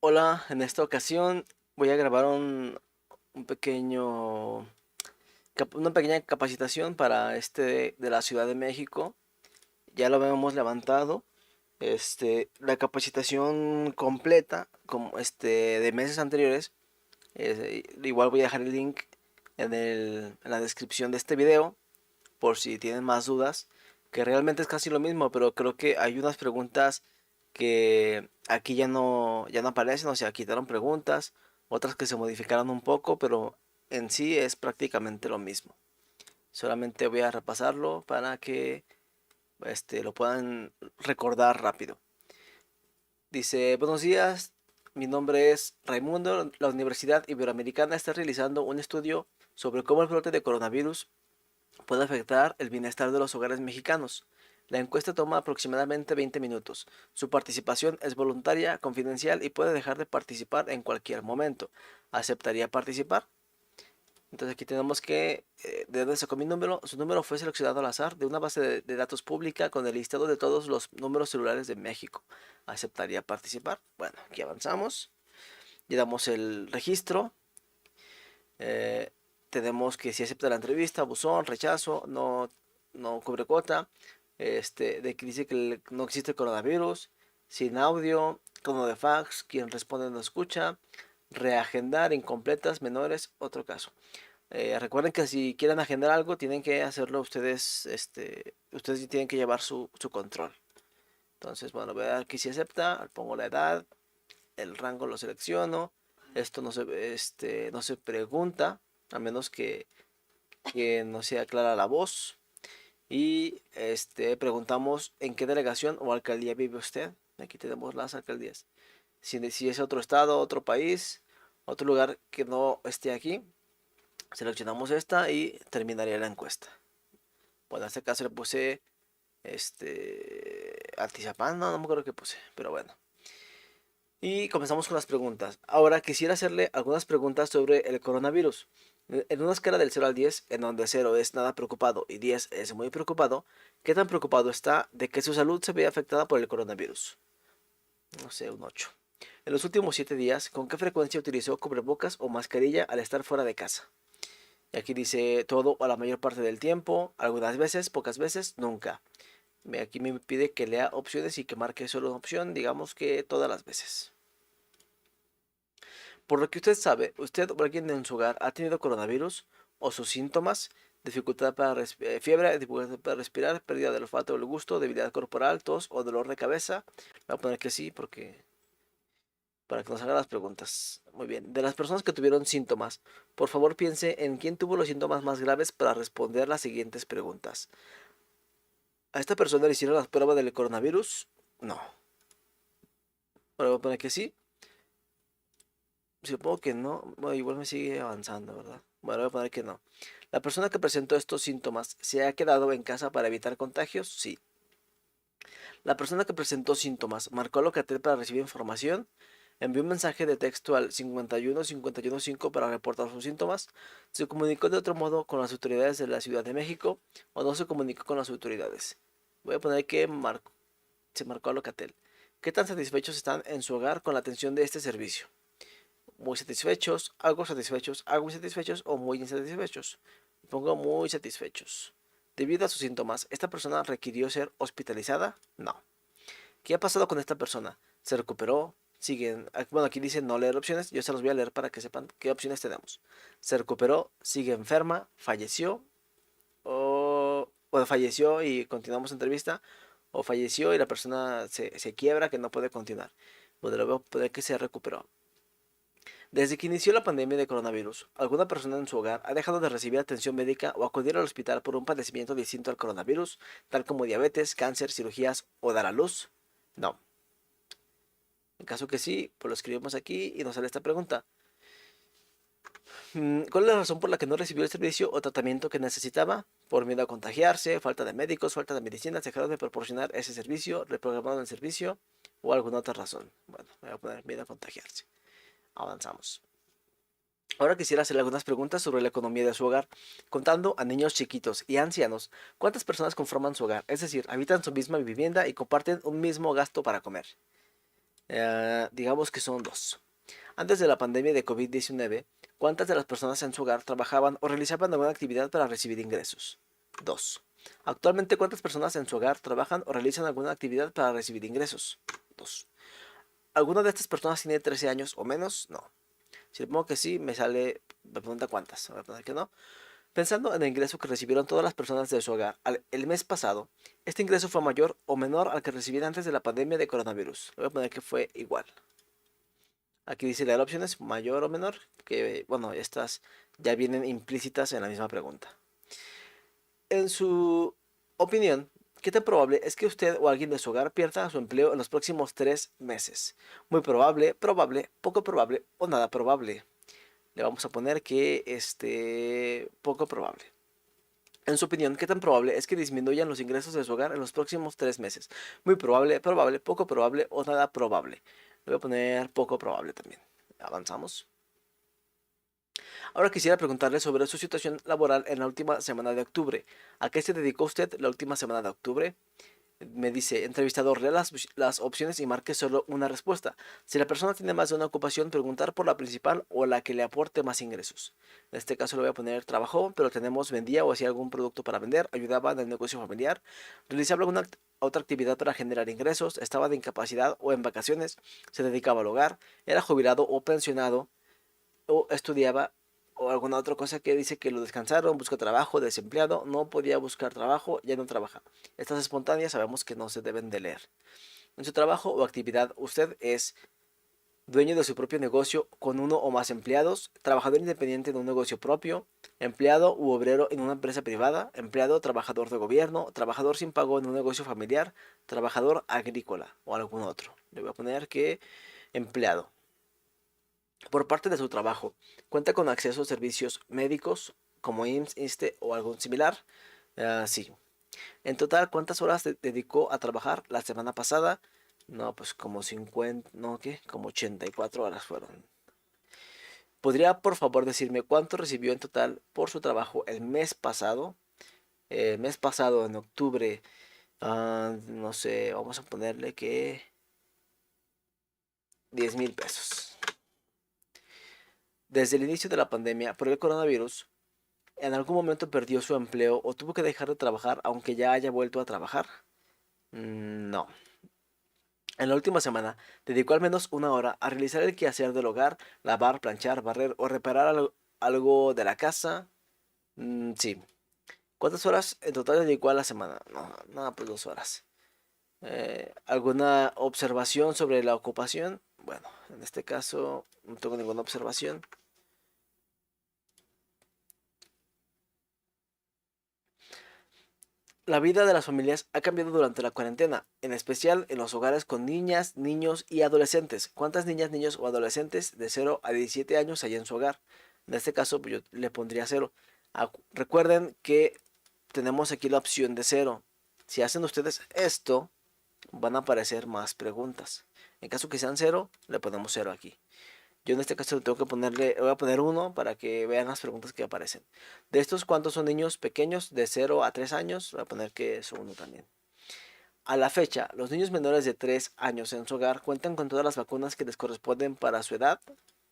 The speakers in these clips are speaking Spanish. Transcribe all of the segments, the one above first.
Hola, en esta ocasión voy a grabar un pequeño, una pequeña capacitación para de la Ciudad de México. Ya lo habíamos levantado. La capacitación completa, como de meses anteriores. Igual voy a dejar el link en la descripción de este video por si tienen más dudas, que realmente es casi lo mismo, pero creo que hay unas preguntas que aquí ya no aparecen, o sea, quitaron preguntas, otras que se modificaron un poco, pero en sí es prácticamente lo mismo. Solamente voy a repasarlo para que lo puedan recordar rápido. Dice, buenos días, mi nombre es Raimundo. La Universidad Iberoamericana está realizando un estudio sobre cómo el brote de coronavirus puede afectar el bienestar de los hogares mexicanos. La encuesta toma aproximadamente 20 minutos. Su participación es voluntaria, confidencial y puede dejar de participar en cualquier momento. ¿Aceptaría participar? Entonces aquí tenemos que, ¿de dónde sacó mi número? Su número fue seleccionado al azar de una base de datos pública con el listado de todos los números celulares de México. ¿Aceptaría participar? Bueno, aquí avanzamos. Le damos el registro. Eh, Tenemos que si acepta la entrevista, buzón, rechazo, no cubre cuota, de que dice que no existe coronavirus, sin audio, cono de fax, quien responde no escucha, reagendar, incompletas, menores, otro caso. Recuerden que si quieren agendar algo, tienen que hacerlo ustedes, ustedes tienen que llevar su control. Entonces, bueno, voy a dar que si acepta, pongo la edad, el rango lo selecciono, esto no se pregunta, a menos que no sea clara la voz. Y preguntamos en qué delegación o alcaldía vive usted. Aquí tenemos las alcaldías. Si es otro estado, otro país, otro lugar que no esté aquí, seleccionamos esta y terminaría la encuesta. Bueno, en este caso le puse Atizapán, no me acuerdo qué puse, pero bueno. Y comenzamos con las preguntas. Ahora quisiera hacerle algunas preguntas sobre el coronavirus. En una escala del 0 al 10, en donde 0 es nada preocupado y 10 es muy preocupado, ¿qué tan preocupado está de que su salud se vea afectada por el coronavirus? No sé, un 8. En los últimos 7 días, ¿con qué frecuencia utilizó cubrebocas o mascarilla al estar fuera de casa? Y aquí dice todo o la mayor parte del tiempo, algunas veces, pocas veces, nunca. Aquí me pide que lea opciones y que marque solo una opción, digamos que todas las veces. Por lo que usted sabe, usted o alguien en su hogar ha tenido coronavirus o sus síntomas, dificultad para fiebre, dificultad para respirar, pérdida del olfato o el gusto, debilidad corporal, tos o dolor de cabeza. Voy a poner que sí porque para que nos haga las preguntas. Muy bien. De las personas que tuvieron síntomas, por favor piense en quién tuvo los síntomas más graves para responder las siguientes preguntas. ¿A esta persona le hicieron las pruebas del coronavirus? No. Ahora voy a poner que sí. Supongo que no. Bueno, igual me sigue avanzando, ¿verdad? Bueno, voy a poner que no. ¿La persona que presentó estos síntomas se ha quedado en casa para evitar contagios? Sí. ¿La persona que presentó síntomas marcó Locatel para recibir información? ¿Envió un mensaje de texto al 51515 para reportar sus síntomas? ¿Se comunicó de otro modo con las autoridades de la Ciudad de México o no se comunicó con las autoridades? Voy a poner que se marcó a Locatel. ¿Qué tan satisfechos están en su hogar con la atención de este servicio? Muy satisfechos, algo insatisfechos o muy insatisfechos. Pongo muy satisfechos. Debido a sus síntomas, ¿esta persona requirió ser hospitalizada? No. ¿Qué ha pasado con esta persona? ¿Se recuperó? Siguen, bueno, aquí dice no leer opciones, yo se los voy a leer para que sepan qué opciones tenemos. Se recuperó, sigue enferma, falleció, o falleció y continuamos entrevista, o falleció y la persona se quiebra que no puede continuar. Bueno, le voy a poner que se recuperó. Desde que inició la pandemia de coronavirus, ¿alguna persona en su hogar ha dejado de recibir atención médica o acudir al hospital por un padecimiento distinto al coronavirus, tal como diabetes, cáncer, cirugías o dar a luz? No. En caso que sí, pues lo escribimos aquí y nos sale esta pregunta. ¿Cuál es la razón por la que no recibió el servicio o tratamiento que necesitaba? Por miedo a contagiarse, falta de médicos, falta de medicinas, dejaron de proporcionar ese servicio, reprogramaron el servicio o alguna otra razón. Bueno, voy a poner miedo a contagiarse. Avanzamos. Ahora quisiera hacerle algunas preguntas sobre la economía de su hogar, contando a niños chiquitos y ancianos. ¿Cuántas personas conforman su hogar? Es decir, habitan su misma vivienda y comparten un mismo gasto para comer. Digamos que son dos. Antes de la pandemia de COVID-19, ¿cuántas de las personas en su hogar trabajaban o realizaban alguna actividad para recibir ingresos? 2. Actualmente, ¿cuántas personas en su hogar trabajan o realizan alguna actividad para recibir ingresos? 2. ¿Alguna de estas personas tiene 13 años o menos? No. Si le pongo que sí, me pregunta cuántas. Voy a poner que no. Pensando en el ingreso que recibieron todas las personas de su hogar el mes pasado, ¿este ingreso fue mayor o menor al que recibían antes de la pandemia de coronavirus? Voy a poner que fue igual. Aquí dice la opción es mayor o menor, que bueno, estas ya vienen implícitas en la misma pregunta. En su opinión, ¿qué tan probable es que usted o alguien de su hogar pierda su empleo en los próximos 3 meses? Muy probable, probable, poco probable o nada probable. Le vamos a poner que poco probable. En su opinión, ¿qué tan probable es que disminuyan los ingresos de su hogar en los próximos 3 meses? Muy probable, probable, poco probable o nada probable. Le voy a poner poco probable también. Avanzamos. Ahora quisiera preguntarle sobre su situación laboral en la última semana de octubre. ¿A qué se dedicó usted la última semana de octubre? Me dice, entrevistador, lea las opciones y marque solo una respuesta. Si la persona tiene más de una ocupación, preguntar por la principal o la que le aporte más ingresos. En este caso le voy a poner trabajó, pero tenemos vendía o hacía algún producto para vender, ayudaba en el negocio familiar, realizaba alguna otra actividad para generar ingresos, estaba de incapacidad o en vacaciones, se dedicaba al hogar, era jubilado o pensionado, o estudiaba o alguna otra cosa que dice que lo descansaron, busca trabajo, desempleado, no podía buscar trabajo, ya no trabaja. Estas espontáneas sabemos que no se deben de leer. En su trabajo o actividad, usted es dueño de su propio negocio con uno o más empleados, trabajador independiente en un negocio propio, empleado u obrero en una empresa privada, empleado, trabajador de gobierno, trabajador sin pago en un negocio familiar, trabajador agrícola o algún otro. Le voy a poner que empleado. Por parte de su trabajo, cuenta con acceso a servicios médicos como IMSS, ISSSTE o algo similar. Sí. En total, ¿cuántas horas dedicó a trabajar la semana pasada? No, pues como 50, no, ¿qué? Como 84 horas fueron. ¿Podría por favor decirme cuánto recibió en total por su trabajo el mes pasado? El mes pasado, en octubre, no sé, vamos a ponerle que 10,000 pesos. Desde el inicio de la pandemia por el coronavirus, ¿en algún momento perdió su empleo o tuvo que dejar de trabajar aunque ya haya vuelto a trabajar? No. En la última semana, dedicó al menos una hora a realizar el quehacer del hogar, lavar, planchar, barrer o reparar algo de la casa. Sí. ¿Cuántas horas en total dedicó a la semana? No, nada, pues 2 horas. ¿Alguna observación sobre la ocupación? Bueno, en este caso no tengo ninguna observación. La vida de las familias ha cambiado durante la cuarentena, en especial en los hogares con niñas, niños y adolescentes. ¿Cuántas niñas, niños o adolescentes de 0 a 17 años hay en su hogar? En este caso, pues yo le pondría 0. Recuerden que tenemos aquí la opción de 0. Si hacen ustedes esto, van a aparecer más preguntas. En caso que sean 0, le ponemos 0 aquí. Yo en este caso tengo que voy a poner 1 para que vean las preguntas que aparecen. De estos, ¿cuántos son niños pequeños de 0 a 3 años? Voy a poner que es 1 también. A la fecha, los niños menores de 3 años en su hogar cuentan con todas las vacunas que les corresponden para su edad.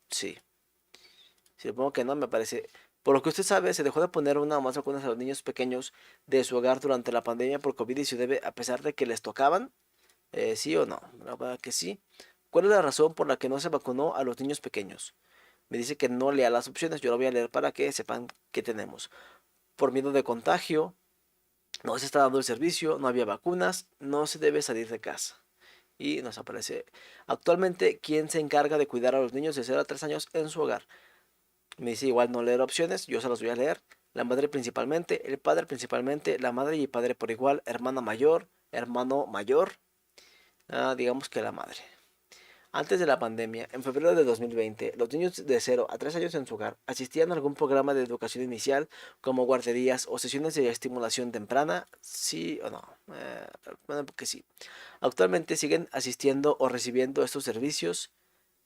Sí. Si le pongo que no, me parece. Por lo que usted sabe, se dejó de poner una o más vacunas a los niños pequeños de su hogar durante la pandemia por COVID-19 a pesar de que les tocaban. ¿Sí o no? La verdad que sí. ¿Cuál es la razón por la que no se vacunó a los niños pequeños? Me dice que no lea las opciones, yo lo voy a leer para que sepan qué tenemos. Por miedo de contagio, no se está dando el servicio, no había vacunas, no se debe salir de casa. Y nos aparece actualmente quién se encarga de cuidar a los niños de 0 a 3 años en su hogar. Me dice igual no leer opciones, yo se las voy a leer. La madre principalmente, el padre principalmente, la madre y el padre por igual, hermana mayor, hermano mayor, digamos que la madre. Antes de la pandemia, en febrero de 2020, los niños de 0 a 3 años en su hogar asistían a algún programa de educación inicial como guarderías o sesiones de estimulación temprana, ¿sí o no? Bueno, porque sí. Actualmente siguen asistiendo o recibiendo estos servicios,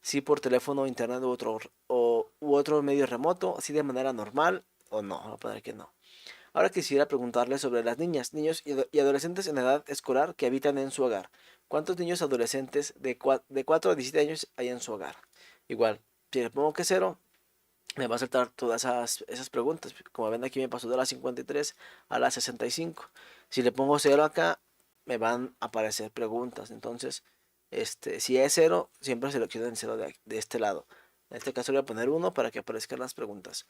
sí por teléfono, internet u otro medio remoto, sí de manera normal o no, voy a poner que no. Ahora quisiera preguntarle sobre las niñas, niños y adolescentes en edad escolar que habitan en su hogar. ¿Cuántos niños adolescentes de 4 a 17 años hay en su hogar? Igual, si le pongo que cero, me va a saltar todas esas preguntas. Como ven aquí me pasó de las 53 a las 65. Si le pongo cero acá, me van a aparecer preguntas. Entonces, si es cero, siempre selecciono el cero de este lado. En este caso le voy a poner uno para que aparezcan las preguntas.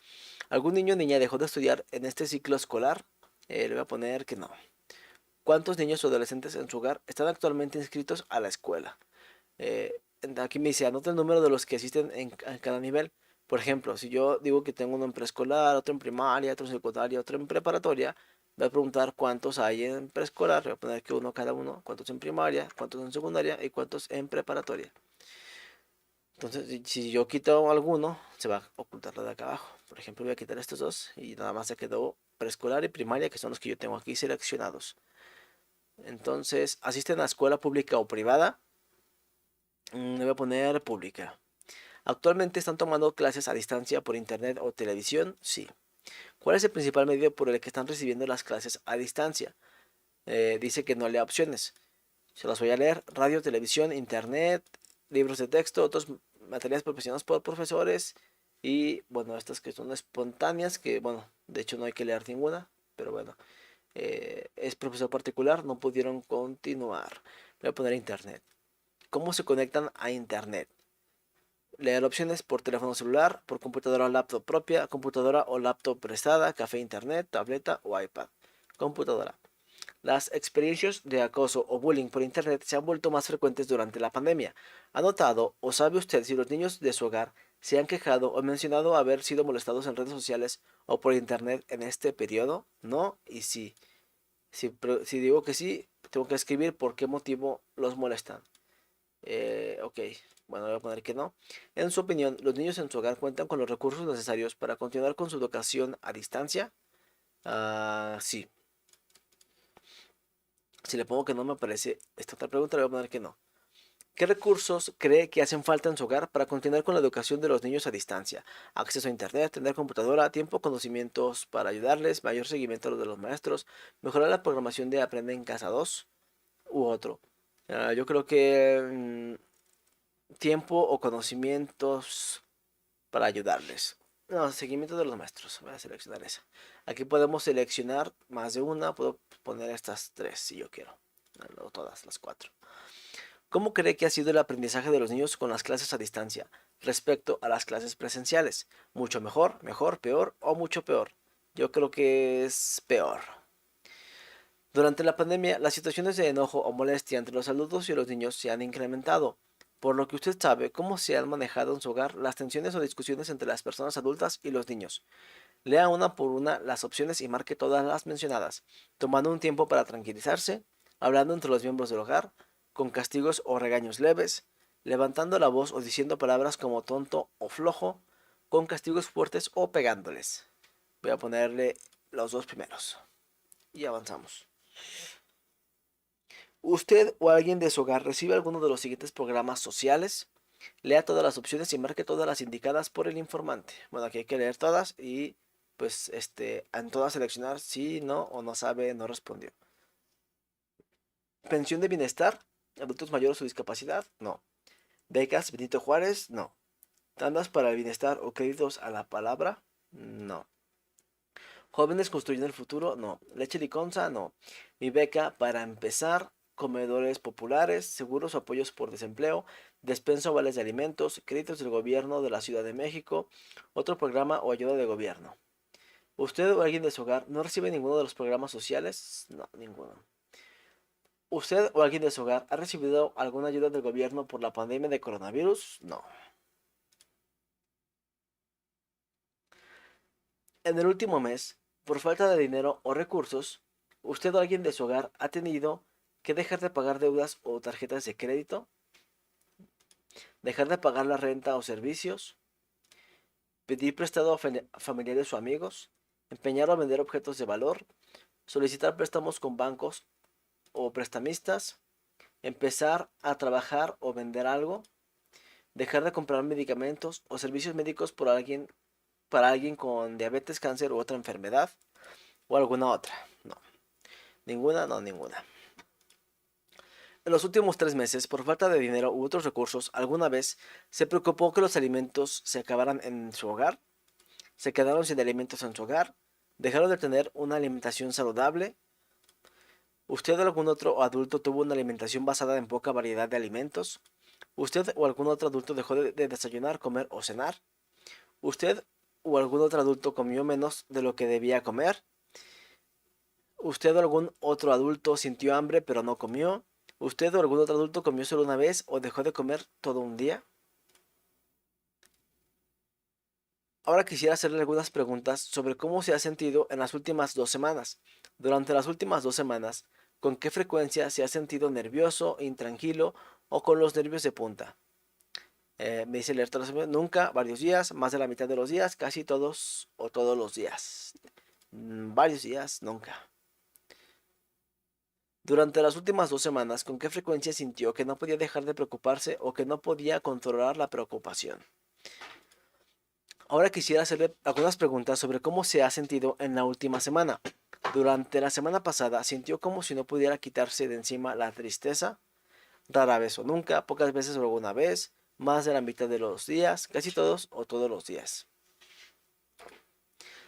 ¿Algún niño o niña dejó de estudiar en este ciclo escolar? Le voy a poner que no. ¿Cuántos niños o adolescentes en su hogar están actualmente inscritos a la escuela? Eh, Aquí me dice, anota el número de los que asisten en cada nivel. Por ejemplo, si yo digo que tengo uno en preescolar, otro en primaria, otro en secundaria, otro en preparatoria, voy a preguntar cuántos hay en preescolar, voy a poner que uno cada uno, cuántos en primaria, cuántos en secundaria y cuántos en preparatoria. Entonces, si yo quito alguno, se va a ocultar la de acá abajo. Por ejemplo, voy a quitar estos dos y nada más se quedó preescolar y primaria, que son los que yo tengo aquí seleccionados. Entonces, ¿asisten a escuela pública o privada? Le voy a poner pública. ¿Actualmente están tomando clases a distancia por internet o televisión? Sí. ¿Cuál es el principal medio por el que están recibiendo las clases a distancia? Dice que no lea opciones. Se las voy a leer. Radio, televisión, internet, libros de texto, otros materiales proporcionados por profesores y, bueno, estas que son espontáneas, que, bueno, de hecho no hay que leer ninguna, pero bueno, es profesor particular, no pudieron continuar. Voy a poner internet. ¿Cómo se conectan a internet? Leer opciones por teléfono celular, por computadora o laptop propia, computadora o laptop prestada, café internet, tableta o iPad. Computadora. Las experiencias de acoso o bullying por internet se han vuelto más frecuentes durante la pandemia. ¿Ha notado o sabe usted si los niños de su hogar se han quejado o mencionado haber sido molestados en redes sociales o por internet en este periodo? No y sí. Si digo que sí, tengo que escribir por qué motivo los molestan. Ok, bueno, voy a poner que no. En su opinión, ¿los niños en su hogar cuentan con los recursos necesarios para continuar con su educación a distancia? Sí. Si le pongo que no me aparece esta otra pregunta, le voy a poner que no. ¿Qué recursos cree que hacen falta en su hogar para continuar con la educación de los niños a distancia? Acceso a internet, tener computadora, tiempo, conocimientos para ayudarles, mayor seguimiento a los de los maestros, mejorar la programación de Aprende en Casa 2 u otro. Yo creo que tiempo o conocimientos para ayudarles. No, seguimiento de los maestros. Voy a seleccionar esa. Aquí podemos seleccionar más de una. Puedo poner estas tres si yo quiero. No, todas las cuatro. ¿Cómo cree que ha sido el aprendizaje de los niños con las clases a distancia respecto a las clases presenciales? ¿Mucho mejor, mejor, peor o mucho peor? Yo creo que es peor. Durante la pandemia, las situaciones de enojo o molestia entre los adultos y los niños se han incrementado, por lo que usted sabe cómo se han manejado en su hogar las tensiones o discusiones entre las personas adultas y los niños. Lea una por una las opciones y marque todas las mencionadas, tomando un tiempo para tranquilizarse, hablando entre los miembros del hogar, con castigos o regaños leves, levantando la voz o diciendo palabras como tonto o flojo, con castigos fuertes o pegándoles. Voy a ponerle los dos primeros y avanzamos. ¿Usted o alguien de su hogar recibe alguno de los siguientes programas sociales? Lea todas las opciones y marque todas las indicadas por el informante. Bueno, aquí hay que leer todas y pues en todas seleccionar sí, no o no sabe, no respondió. Pensión de bienestar, adultos mayores o discapacidad, no. Becas Benito Juárez, no. Tandas para el bienestar o créditos a la palabra, no. Jóvenes construyendo el futuro, no. Leche Liconza, no. Mi beca para empezar, comedores populares, seguros o apoyos por desempleo, despensa o vales de alimentos, créditos del gobierno de la Ciudad de México, otro programa o ayuda de gobierno. ¿Usted o alguien de su hogar no recibe ninguno de los programas sociales? No, ninguno. ¿Usted o alguien de su hogar ha recibido alguna ayuda del gobierno por la pandemia de coronavirus? No. En el último mes, por falta de dinero o recursos, ¿usted o alguien de su hogar ha tenido que dejar de pagar deudas o tarjetas de crédito? ¿Dejar de pagar la renta o servicios? ¿Pedir prestado a familiares o amigos? ¿Empeñar o vender objetos de valor? ¿Solicitar préstamos con bancos o prestamistas? ¿Empezar a trabajar o vender algo? ¿Dejar de comprar medicamentos o servicios médicos para alguien con diabetes, cáncer u otra enfermedad? ¿O alguna otra? No. Ninguna, no, ninguna. En los últimos 3 meses, por falta de dinero u otros recursos, ¿alguna vez se preocupó que los alimentos se acabaran en su hogar? ¿Se quedaron sin alimentos en su hogar? ¿Dejaron de tener una alimentación saludable? ¿Usted o algún otro adulto tuvo una alimentación basada en poca variedad de alimentos? ¿Usted o algún otro adulto dejó de desayunar, comer o cenar? ¿Usted o algún otro adulto comió menos de lo que debía comer? ¿Usted o algún otro adulto sintió hambre pero no comió? ¿Usted o algún otro adulto comió solo una vez o dejó de comer todo un día? Ahora quisiera hacerle algunas preguntas sobre cómo se ha sentido en las últimas 2 semanas. Durante las últimas 2 semanas, ¿con qué frecuencia se ha sentido nervioso, intranquilo o con los nervios de punta? Me dice leer todas las nunca, varios días, más de la mitad de los días, casi todos o todos los días. Varios días, nunca. Durante las últimas 2 semanas, ¿con qué frecuencia sintió que no podía dejar de preocuparse o que no podía controlar la preocupación? Ahora quisiera hacerle algunas preguntas sobre cómo se ha sentido en la última semana. Durante la semana pasada, ¿sintió como si no pudiera quitarse de encima la tristeza? Rara vez o nunca, pocas veces o alguna vez, más de la mitad de los días, casi todos o todos los días.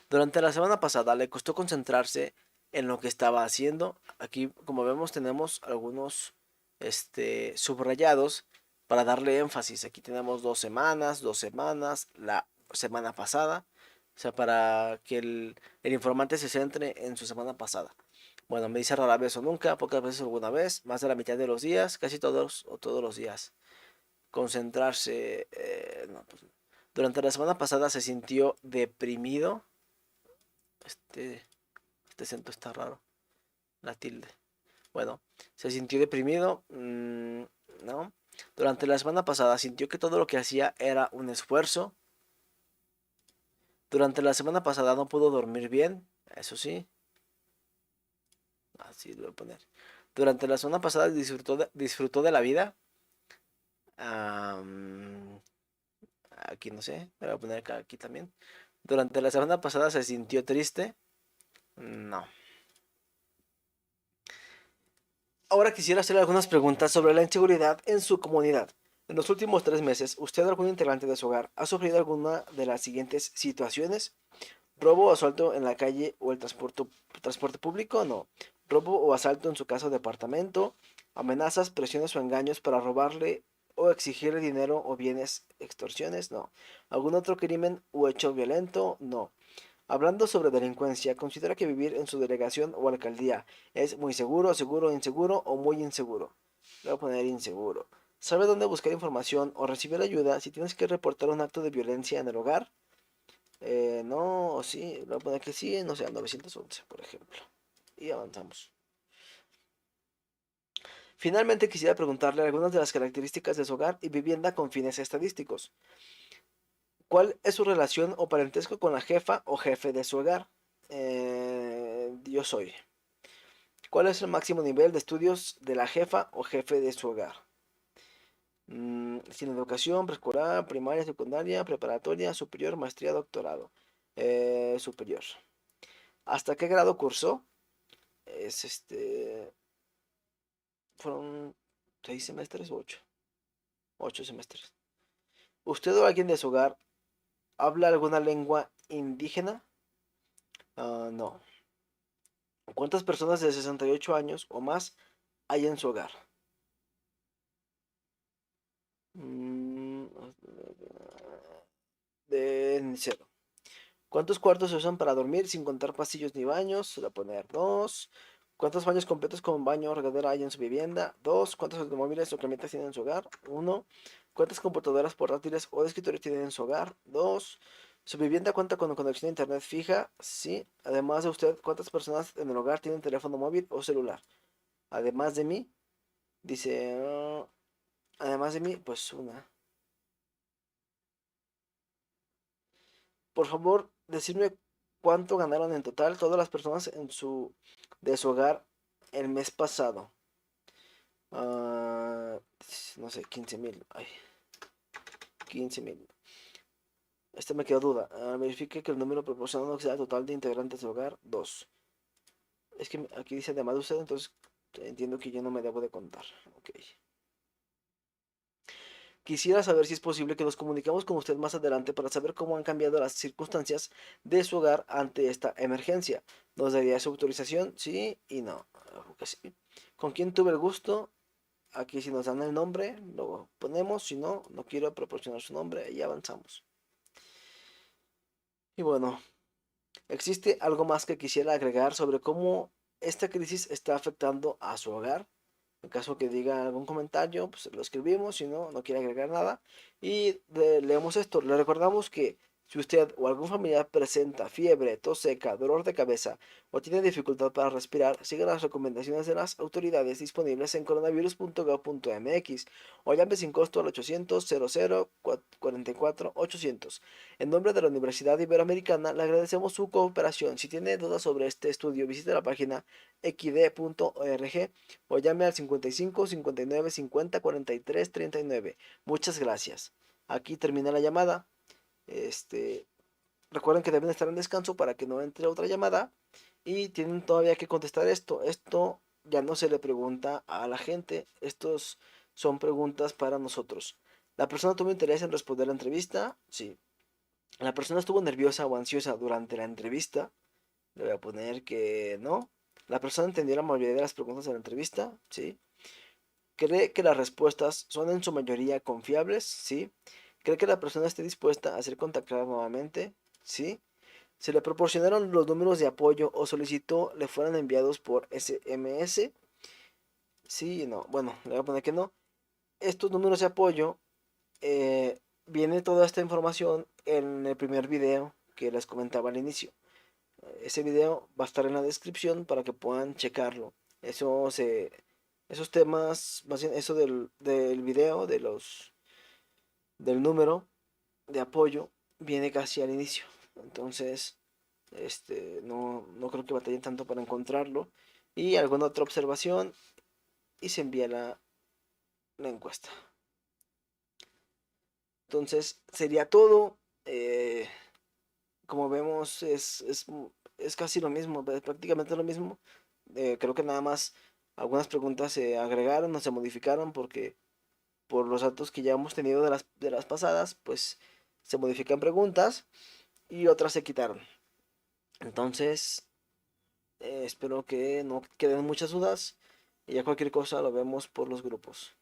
Durante la semana pasada le costó concentrarse en lo que estaba haciendo. Aquí, como vemos, tenemos algunos subrayados para darle énfasis. Aquí tenemos 2 semanas, la semana pasada. O sea, para que el informante se centre en su semana pasada. Bueno, me dice rara vez o nunca, pocas veces o alguna vez, más de la mitad de los días, casi todos o todos los días. Concentrarse. No, pues, durante la semana pasada se sintió deprimido. Este, este acento está raro. La tilde. Bueno, se sintió deprimido. No. Durante la semana pasada sintió que todo lo que hacía era un esfuerzo. Durante la semana pasada no pudo dormir bien. Eso sí. Así lo voy a poner. Durante la semana pasada disfrutó de la vida. Aquí no sé. Me voy a poner acá, aquí también. Durante la semana pasada se sintió triste. No. Ahora quisiera hacerle algunas preguntas sobre la inseguridad en su comunidad. En los últimos 3 meses, ¿usted o algún integrante de su hogar ha sufrido alguna de las siguientes situaciones? ¿Robo o asalto en la calle o el transporte público? No. ¿Robo o asalto en su casa o departamento? ¿Amenazas, presiones o engaños para robarle o exigirle dinero o bienes, extorsiones? No. ¿Algún otro crimen o hecho violento? No. Hablando sobre delincuencia, considera que vivir en su delegación o alcaldía es muy seguro, seguro, inseguro o muy inseguro. Le voy a poner inseguro. ¿Sabe dónde buscar información o recibir ayuda si tienes que reportar un acto de violencia en el hogar? No, o sí, le voy a poner que sí, no sé, 911, por ejemplo. Y avanzamos. Finalmente quisiera preguntarle algunas de las características de su hogar y vivienda con fines estadísticos. ¿Cuál es su relación o parentesco con la jefa o jefe de su hogar? Yo soy. ¿Cuál es el máximo nivel de estudios de la jefa o jefe de su hogar? Sin educación, preescolar, primaria, secundaria, preparatoria, superior, maestría, doctorado. Superior. ¿Hasta qué grado cursó? Es Fueron 6 semestres o 8. 8 semestres. ¿Usted o alguien de su hogar habla alguna lengua indígena? No. ¿Cuántas personas de 68 años o más hay en su hogar? Mm, de 0. ¿Cuántos cuartos se usan para dormir sin contar pasillos ni baños? Se va a poner 2. ¿Cuántos baños completos con baño o regadera hay en su vivienda? 2. ¿Cuántos automóviles o camionetas tienen en su hogar? 1. ¿Cuántas computadoras portátiles o de escritorio tienen en su hogar? 2. ¿Su vivienda cuenta con conexión a internet fija? Sí. Además de usted, ¿cuántas personas en el hogar tienen teléfono móvil o celular? Además de mí, dice, además de mí, pues una. Por favor, decirme cuánto ganaron en total todas las personas de su hogar el mes pasado. Ah, no sé, 15,000. Ay, 15,000. Me quedó duda. Verifique que el número proporcionado sea el total de integrantes del hogar. 2. Es que aquí dice además de usted, entonces entiendo que yo no me debo de contar. Ok. Quisiera saber si es posible que nos comuniquemos con usted más adelante para saber cómo han cambiado las circunstancias de su hogar ante esta emergencia. ¿Nos daría su autorización? Sí y no. Ojo que sí. ¿Con quién tuve el gusto? Aquí si nos dan el nombre, lo ponemos. Si no, no quiero proporcionar su nombre y avanzamos. Y bueno, ¿existe algo más que quisiera agregar sobre cómo esta crisis está afectando a su hogar? En caso que diga algún comentario, pues lo escribimos, si no, no quiere agregar nada. Y leemos esto. Le recordamos que si usted o algún familiar presenta fiebre, tos seca, dolor de cabeza o tiene dificultad para respirar, siga las recomendaciones de las autoridades disponibles en coronavirus.gov.mx o llame sin costo al 800 00 44 800. En nombre de la Universidad Iberoamericana, le agradecemos su cooperación. Si tiene dudas sobre este estudio, visite la página xd.org o llame al 55 59 50 43 39. Muchas gracias. Aquí termina la llamada. Este, recuerden que deben estar en descanso para que no entre otra llamada y tienen todavía que contestar esto. Esto ya no se le pregunta a la gente. Estos son preguntas para nosotros. ¿La persona tuvo interés en responder la entrevista? Sí. ¿La persona estuvo nerviosa o ansiosa durante la entrevista? Le voy a poner que no. ¿La persona entendió la mayoría de las preguntas de la entrevista? Sí. ¿Cree que las respuestas son en su mayoría confiables? Sí. ¿Cree que la persona esté dispuesta a ser contactada nuevamente? Sí. ¿Se le proporcionaron los números de apoyo o solicitó le fueran enviados por SMS? Sí y no. Bueno, le voy a poner que no. Estos números de apoyo, viene toda esta información en el primer video que les comentaba al inicio. Ese video va a estar en la descripción para que puedan checarlo. Esos temas, más bien eso del video, del número de apoyo, viene casi al inicio. Entonces, no creo que batallen tanto para encontrarlo. Y alguna otra observación y se envía la encuesta. Entonces, sería todo. Como vemos, es casi lo mismo, prácticamente lo mismo. Creo que nada más algunas preguntas se agregaron o se modificaron porque por los datos que ya hemos tenido de las pasadas, pues se modifican preguntas y otras se quitaron. Entonces, espero que no queden muchas dudas y ya cualquier cosa lo vemos por los grupos.